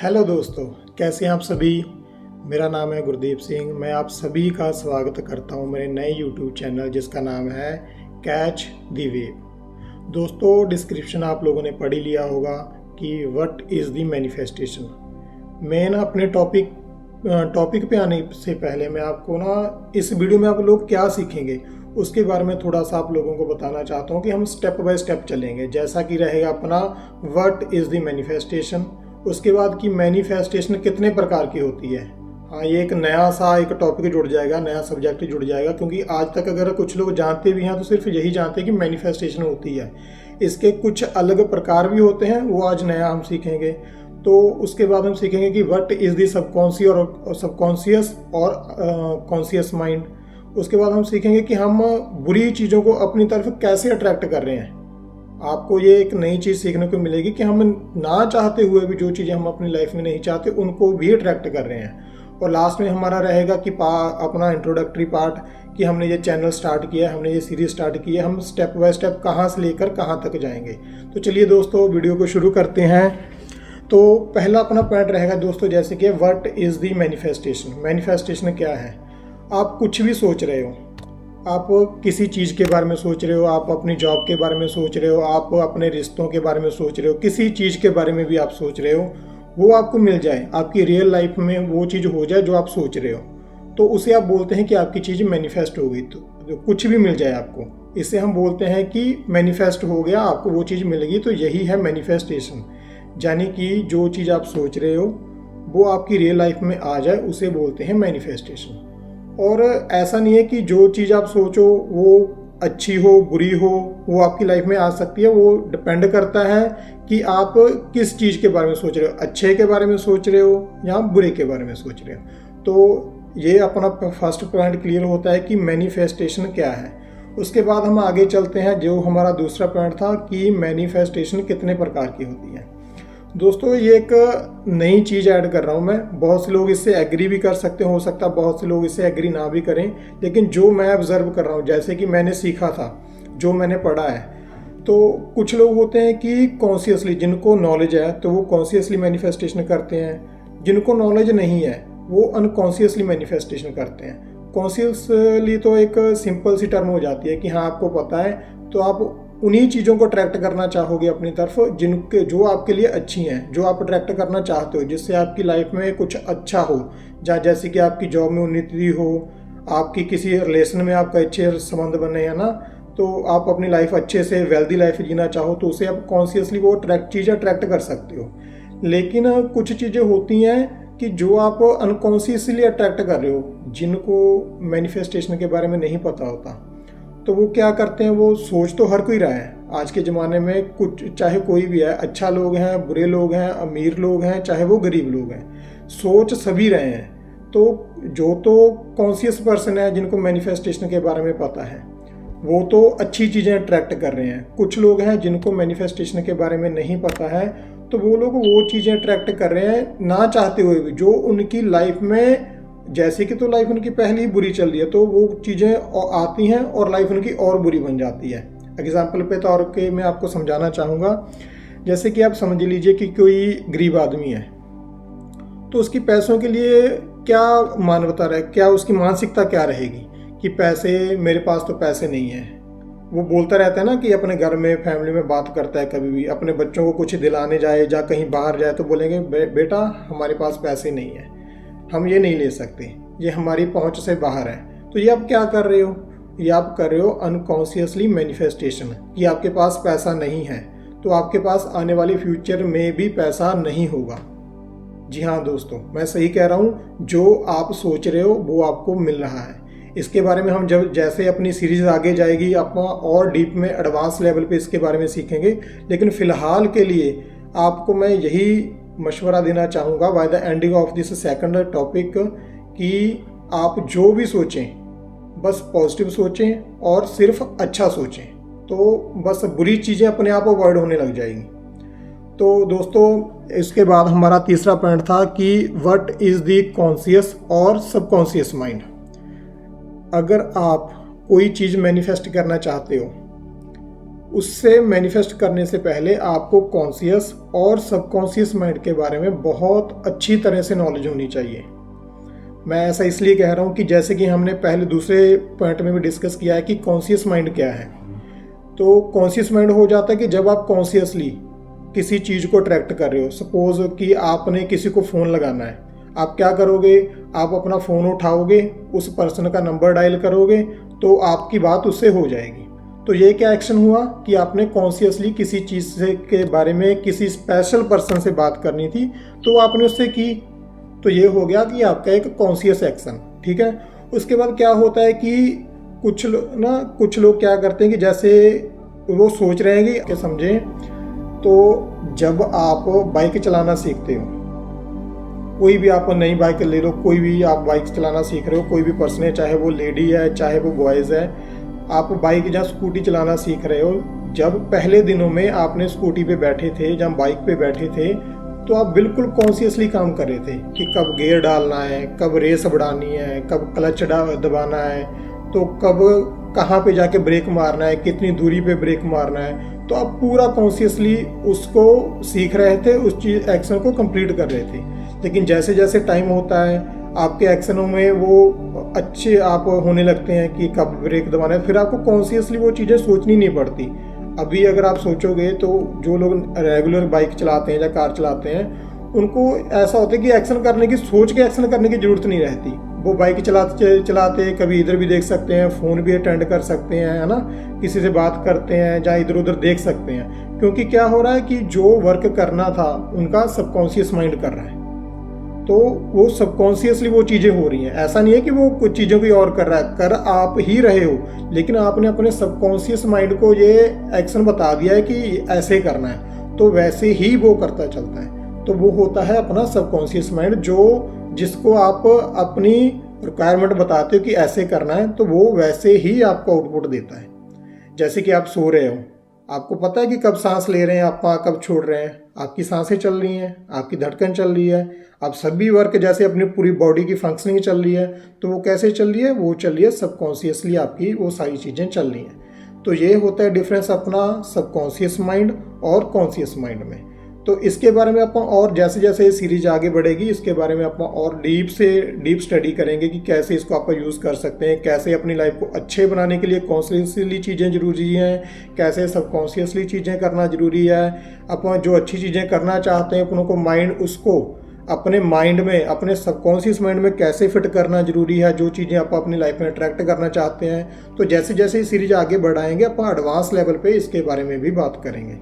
Hello दोस्तों, कैसे हैं आप सभी। मेरा नाम है गुरदीप सिंह। मैं आप सभी का स्वागत करता हूं मेरे नए यूट्यूब चैनल जिसका नाम है कैच द वेव। दोस्तों, डिस्क्रिप्शन आप लोगों ने पढ़ ही लिया होगा कि व्हाट इज़ द मैनिफेस्टेशन। मैं अपने टॉपिक पे आने से पहले मैं आपको इस वीडियो में आप लोग क्या सीखेंगे उसके बारे में थोड़ा सा आप लोगों को बताना चाहता हूँ कि हम स्टेप बाय स्टेप चलेंगे। जैसा कि रहेगा अपना व्हाट इज़ द मैनिफेस्टेशन, उसके बाद कि मैनिफेस्टेशन कितने प्रकार की होती है। हाँ, ये एक नया सा एक टॉपिक जुड़ जाएगा, नया सब्जेक्ट जुड़ जाएगा, क्योंकि आज तक अगर कुछ लोग जानते भी हैं तो सिर्फ यही जानते हैं कि मैनिफेस्टेशन होती है। इसके कुछ अलग प्रकार भी होते हैं, वो आज नया हम सीखेंगे। तो उसके बाद हम सीखेंगे कि व्हाट इज़ दी सबकॉन्शियस और कॉन्शियस माइंड। उसके बाद हम सीखेंगे कि हम बुरी चीज़ों को अपनी तरफ कैसे अट्रैक्ट कर रहे हैं। आपको ये एक नई चीज़ सीखने को मिलेगी कि हम ना चाहते हुए भी जो चीज़ें हम अपनी लाइफ में नहीं चाहते उनको भी अट्रैक्ट कर रहे हैं। और लास्ट में हमारा रहेगा कि अपना इंट्रोडक्टरी पार्ट कि हमने ये चैनल स्टार्ट किया है, हमने ये सीरीज़ स्टार्ट की है, हम स्टेप बाय स्टेप कहाँ से लेकर कहाँ तक जाएंगे। तो चलिए दोस्तों, वीडियो को शुरू करते हैं। तो पहला अपना पॉइंट रहेगा दोस्तों, जैसे कि what is the manifestation. Manifestation क्या है? आप कुछ भी सोच रहे हो, आप किसी चीज़ के बारे में सोच रहे हो, आप अपनी जॉब के बारे में सोच रहे हो, आप अपने रिश्तों के बारे में सोच रहे हो, किसी चीज़ के बारे में भी आप सोच रहे हो, वो आपको मिल जाए, आपकी रियल लाइफ में वो चीज़ हो जाए जो आप सोच रहे हो, तो उसे आप बोलते हैं कि आपकी चीज़ मैनिफेस्ट हो गई। तो कुछ भी मिल जाए आपको, इसे हम बोलते हैं कि मैनिफेस्ट हो गया, आपको वो चीज़ मिल गई। तो यही है मैनिफेस्टेशन, यानी कि जो चीज़ आप सोच रहे हो वो आपकी रियल लाइफ में आ जाए, उसे बोलते हैं मैनिफेस्टेशन। और ऐसा नहीं है कि जो चीज़ आप सोचो वो अच्छी हो बुरी हो वो आपकी लाइफ में आ सकती है। वो डिपेंड करता है कि आप किस चीज़ के बारे में सोच रहे हो, अच्छे के बारे में सोच रहे हो या बुरे के बारे में सोच रहे हो। तो ये अपना फर्स्ट पॉइंट क्लियर होता है कि मैनिफेस्टेशन क्या है। उसके बाद हम आगे चलते हैं, जो हमारा दूसरा पॉइंट था कि मैनिफेस्टेशन कितने प्रकार की होती है। दोस्तों, ये एक नई चीज़ ऐड कर रहा हूँ मैं। बहुत से लोग इससे एग्री भी कर सकते हैं, हो सकता है बहुत से लोग इससे एग्री ना भी करें, लेकिन जो मैं ऑब्जर्व कर रहा हूँ, जैसे कि मैंने सीखा था, जो मैंने पढ़ा है, तो कुछ लोग होते हैं कि कॉन्शियसली, जिनको नॉलेज है तो वो कॉन्शियसली मैनिफेस्टेशन करते हैं, जिनको नॉलेज नहीं है वो अनकॉन्शियसली मैनिफेस्टेशन करते हैं। कॉन्शियसली तो एक सिंपल सी टर्म हो जाती है कि हाँ आपको पता है, तो आप उन्हीं चीज़ों को अट्रैक्ट करना चाहोगे अपनी तरफ जो आपके लिए अच्छी हैं, जो आप अट्रैक्ट करना चाहते हो, जिससे आपकी लाइफ में कुछ अच्छा हो। जैसे कि आपकी जॉब में उन्नति हो, आपकी किसी रिलेशन में आपका अच्छे संबंध बने, है ना, तो आप अपनी लाइफ अच्छे से वेल्दी लाइफ जीना चाहो तो उसे आप कॉन्शियसली वो चीज़ अट्रैक्ट कर सकते हो। लेकिन कुछ चीज़ें होती हैं कि जो आप अनकॉन्शियसली अट्रैक्ट कर रहे हो, जिनको मैनिफेस्टेशन के बारे में नहीं पता होता, तो वो क्या करते हैं, वो सोच तो हर कोई रहा है आज के ज़माने में, कुछ चाहे कोई भी है, अच्छा लोग हैं, बुरे लोग हैं, अमीर लोग हैं, चाहे वो गरीब लोग हैं, सोच सभी रहे हैं। तो जो तो कॉन्शियस पर्सन है, जिनको मैनिफेस्टेशन के बारे में पता है, वो तो अच्छी चीज़ें अट्रैक्ट कर रहे हैं। कुछ लोग हैं जिनको मैनिफेस्टेशन के बारे में नहीं पता है, तो वो लोग वो चीज़ें अट्रैक्ट कर रहे हैं ना चाहते हुए भी, जो उनकी लाइफ में, जैसे कि तो लाइफ उनकी पहले ही बुरी चल रही है, तो वो चीज़ें आती हैं और लाइफ उनकी और बुरी बन जाती है। एग्जाम्पल पे तौर पे मैं आपको समझाना चाहूँगा। जैसे कि आप समझ लीजिए कि कोई गरीब आदमी है, तो उसकी पैसों के लिए क्या मानवता रहे, क्या उसकी मानसिकता क्या रहेगी कि पैसे, मेरे पास तो पैसे नहीं है। वो बोलता रहता है ना कि अपने घर में फैमिली में बात करता है, कभी भी अपने बच्चों को कुछ दिलाने जाए या कहीं बाहर जाए तो बोलेंगे बेटा हमारे पास पैसे नहीं है, हम ये नहीं ले सकते, ये हमारी पहुंच से बाहर है। तो ये आप क्या कर रहे हो? ये आप कर रहे हो अनकॉन्शियसली मैनिफेस्टेशन कि आपके पास पैसा नहीं है, तो आपके पास आने वाले फ्यूचर में भी पैसा नहीं होगा। जी हाँ दोस्तों, मैं सही कह रहा हूँ, जो आप सोच रहे हो वो आपको मिल रहा है। इसके बारे में हम जब जैसे अपनी सीरीज़ आगे जाएगी, अपना और डीप में एडवांस लेवल पे इसके बारे में सीखेंगे। लेकिन फ़िलहाल के लिए आपको मैं यही मशवरा देना चाहूँगा by the ending of this second topic कि आप जो भी सोचें बस पॉजिटिव सोचें और सिर्फ अच्छा सोचें, तो बस बुरी चीज़ें अपने आप अवॉइड होने लग जाएंगी। तो दोस्तों, इसके बाद हमारा तीसरा पॉइंट था कि व्हाट इज़ द कॉन्शियस और सबकॉन्शियस माइंड। अगर आप कोई चीज़ मैनिफेस्ट करना चाहते हो उससे मैनिफेस्ट करने से पहले आपको कॉन्शियस और सबकॉन्शियस माइंड के बारे में बहुत अच्छी तरह से नॉलेज होनी चाहिए। मैं ऐसा इसलिए कह रहा हूँ कि जैसे कि हमने पहले दूसरे पॉइंट में भी डिस्कस किया है कि कॉन्शियस माइंड क्या है। तो कॉन्शियस माइंड हो जाता है कि जब आप कॉन्शियसली किसी चीज़ को अट्रैक्ट कर रहे हो। सपोज कि आपने किसी को फ़ोन लगाना है, आप क्या करोगे, आप अपना फ़ोन उठाओगे, उस पर्सन का नंबर डायल करोगे, तो आपकी बात उससे हो जाएगी। तो ये क्या एक्शन हुआ कि आपने कॉन्शियसली किसी चीज़ से के बारे में किसी स्पेशल पर्सन से बात करनी थी, तो आपने उससे की। तो ये हो गया कि आपका एक कॉन्शियस एक्शन। ठीक है। उसके बाद क्या होता है कि कुछ लोग क्या करते हैं कि जैसे वो सोच रहे हैं कि समझें, तो जब आप बाइक चलाना सीखते हो, कोई भी आप नई बाइक ले लो, कोई भी आप बाइक चलाना सीख रहे हो, कोई भी पर्सन है, चाहे वो लेडी है चाहे वो बॉयज़ है, आप बाइक या स्कूटी चलाना सीख रहे हो। जब पहले दिनों में आपने स्कूटी पे बैठे थे या बाइक पे बैठे थे, तो आप बिल्कुल कॉन्शियसली काम कर रहे थे कि कब गियर डालना है, कब रेस बढ़ानी है, कब क्लच दबाना है, तो कब कहाँ पे जाके ब्रेक मारना है, कितनी दूरी पे ब्रेक मारना है। तो आप पूरा कॉन्शियसली उसको सीख रहे थे, उस चीज़ एक्शन को कंप्लीट कर रहे थे। लेकिन जैसे जैसे टाइम होता है, आपके एक्शनों में वो अच्छे आप होने लगते हैं कि कब ब्रेक दबाना है, फिर आपको कॉन्शियसली वो चीज़ें सोचनी नहीं पड़ती। अभी अगर आप सोचोगे तो जो लोग रेगुलर बाइक चलाते हैं या कार चलाते हैं, उनको ऐसा होता है कि एक्शन करने की, सोच के एक्शन करने की ज़रूरत नहीं रहती। वो बाइक चलाते चलाते कभी इधर भी देख सकते हैं, फ़ोन भी अटेंड कर सकते हैं, है ना, किसी से बात करते हैं, जहाँ इधर उधर देख सकते हैं। क्योंकि क्या हो रहा है कि जो वर्क करना था उनका सबकॉन्शियस माइंड कर रहा है, तो वो सबकॉन्शियसली वो चीज़ें हो रही हैं। ऐसा नहीं है कि वो कुछ चीज़ों की और कर रहा है, कर आप ही रहे हो, लेकिन आपने अपने सबकॉन्शियस माइंड को ये एक्शन बता दिया है कि ऐसे करना है, तो वैसे ही वो करता चलता है। तो वो होता है अपना सबकॉन्शियस माइंड, जो जिसको आप अपनी रिक्वायरमेंट बताते हो कि ऐसे करना है, तो वो वैसे ही आपको आउटपुट देता है। जैसे कि आप सो रहे हो, आपको पता है कि कब सांस ले रहे हैं आप, कब छोड़ रहे हैं, आपकी सांसें चल रही हैं, आपकी धड़कन चल रही है, आप सभी वर्क जैसे अपनी पूरी बॉडी की फंक्शनिंग चल रही है। तो वो कैसे चल रही है, वो चल रही है सबकॉन्शियसली, आपकी वो सारी चीज़ें चल रही हैं। तो ये होता है डिफरेंस अपना सबकॉन्शियस माइंड और कॉन्शियस माइंड में। तो इसके बारे में अपन और जैसे जैसे ये सीरीज आगे बढ़ेगी, इसके बारे में अपन और डीप स्टडी करेंगे कि कैसे इसको आप यूज़ कर सकते हैं, कैसे अपनी लाइफ को अच्छे बनाने के लिए कॉन्शियसली चीज़ें ज़रूरी हैं, कैसे सबकॉन्शियसली चीज़ें करना ज़रूरी है। अपन जो अच्छी चीज़ें करना चाहते हैं, अपनों को माइंड उसको अपने माइंड में, अपने सबकॉन्शियस माइंड में कैसे फिट करना ज़रूरी है, जो चीज़ें आप अपनी लाइफ में अट्रैक्ट करना चाहते हैं। तो जैसे जैसे ये सीरीज आगे बढ़ाएंगे, अपन एडवांस लेवल पे इसके बारे में भी बात करेंगे।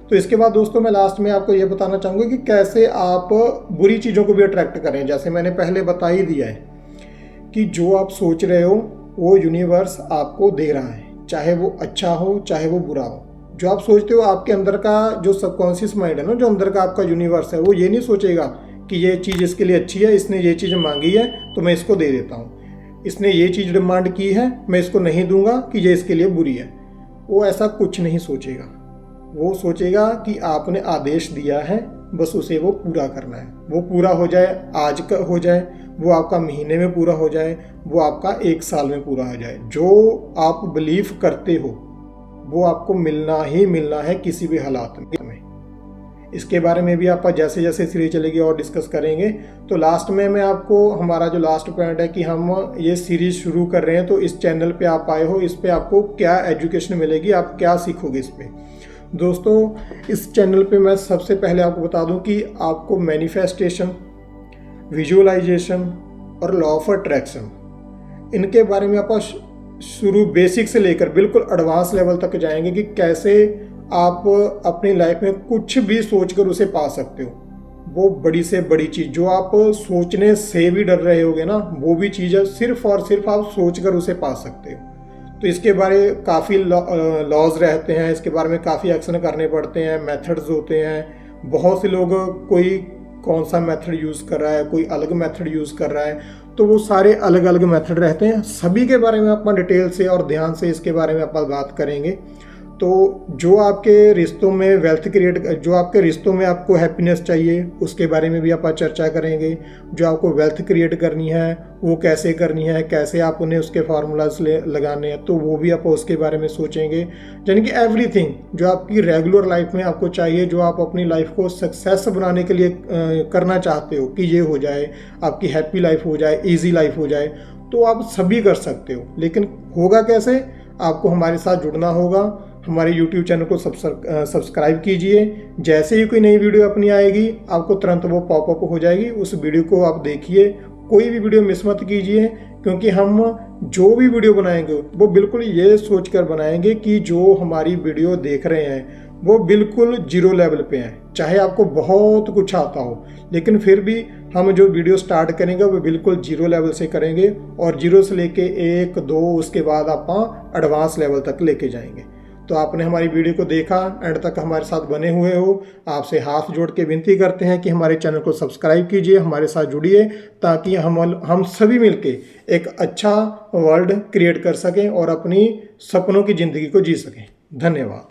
तो इसके बाद दोस्तों मैं लास्ट में आपको ये बताना चाहूँगा कि कैसे आप बुरी चीज़ों को भी अट्रैक्ट करें। जैसे मैंने पहले बता ही दिया है कि जो आप सोच रहे हो वो यूनिवर्स आपको दे रहा है, चाहे वो अच्छा हो चाहे वो बुरा हो। जो आप सोचते हो, आपके अंदर का जो सबकॉन्शियस माइंड है ना, जो अंदर का आपका यूनिवर्स है, वो ये नहीं सोचेगा कि ये चीज़ इसके लिए अच्छी है, इसने ये चीज़ मांगी है तो मैं इसको दे देता हूँ, इसने ये चीज़ डिमांड की है मैं इसको नहीं दूंगा कि ये इसके लिए बुरी है। वो ऐसा कुछ नहीं सोचेगा। वो सोचेगा कि आपने आदेश दिया है, बस उसे वो पूरा करना है। वो पूरा हो जाए, आज का हो जाए, वो आपका महीने में पूरा हो जाए, वो आपका 1 साल में पूरा हो जाए। जो आप बिलीव करते हो वो आपको मिलना ही मिलना है किसी भी हालात में। इसके बारे में भी आप जैसे जैसे सीरीज चलेगी और डिस्कस करेंगे। तो लास्ट में मैं आपको, हमारा जो लास्ट पॉइंट है कि हम ये सीरीज शुरू कर रहे हैं, तो इस चैनल पे आप आए हो, इस पे आपको क्या एजुकेशन मिलेगी, आप क्या सीखोगे इस पे। दोस्तों इस चैनल पे मैं सबसे पहले आपको बता दूं कि आपको मैनिफेस्टेशन, विजुअलाइजेशन और लॉ ऑफ अट्रैक्शन, इनके बारे में आप शुरू बेसिक से लेकर बिल्कुल एडवांस लेवल तक जाएंगे कि कैसे आप अपनी लाइफ में कुछ भी सोचकर उसे पा सकते हो। वो बड़ी से बड़ी चीज़ जो आप सोचने से भी डर रहे होगे ना, वो भी चीज़ है सिर्फ और सिर्फ आप सोचकर उसे पा सकते हो। तो इसके बारे काफ़ी लॉज रहते हैं, इसके बारे में काफ़ी एक्शन करने पड़ते हैं, मेथड्स होते हैं। बहुत से लोग कोई कौन सा मेथड यूज़ कर रहा है, कोई अलग मेथड यूज़ कर रहा है, तो वो सारे अलग अलग मेथड रहते हैं। सभी के बारे में अपन डिटेल से और ध्यान से इसके बारे में अपन बात करेंगे। तो जो आपके रिश्तों में जो आपके रिश्तों में आपको हैप्पीनेस चाहिए उसके बारे में भी आप चर्चा करेंगे। जो आपको वेल्थ क्रिएट करनी है वो कैसे करनी है, कैसे आप उन्हें उसके फार्मूलाज लगाने हैं, तो वो भी आप उसके बारे में सोचेंगे। यानी कि एवरीथिंग जो आपकी रेगुलर लाइफ में आपको चाहिए, जो आप अपनी लाइफ को सक्सेस बनाने के लिए करना चाहते हो कि ये हो जाए, आपकी हैप्पी लाइफ हो जाए, ईजी लाइफ हो जाए, तो आप सभी कर सकते हो। लेकिन होगा कैसे? आपको हमारे साथ जुड़ना होगा। हमारे YouTube चैनल को सब्सक्राइब कीजिए। जैसे ही कोई नई वीडियो अपनी आएगी आपको तुरंत वो पॉपअप हो जाएगी, उस वीडियो को आप देखिए। कोई भी वीडियो मिस मत कीजिए, क्योंकि हम जो भी वीडियो बनाएंगे वो बिल्कुल ये सोचकर बनाएंगे कि जो हमारी वीडियो देख रहे हैं वो बिल्कुल जीरो लेवल पे हैं। चाहे आपको बहुत कुछ आता हो, लेकिन फिर भी हम जो वीडियो स्टार्ट करेंगे वो बिल्कुल जीरो लेवल से करेंगे, और जीरो से लेके 1 2 उसके बाद आप एडवांस लेवल तक लेके जाएंगे। तो आपने हमारी वीडियो को देखा, एंड तक हमारे साथ बने हुए हो। आपसे हाथ जोड़ के विनती करते हैं कि हमारे चैनल को सब्सक्राइब कीजिए, हमारे साथ जुड़िए, ताकि हम सभी मिलके एक अच्छा वर्ल्ड क्रिएट कर सकें और अपनी सपनों की ज़िंदगी को जी सकें। धन्यवाद।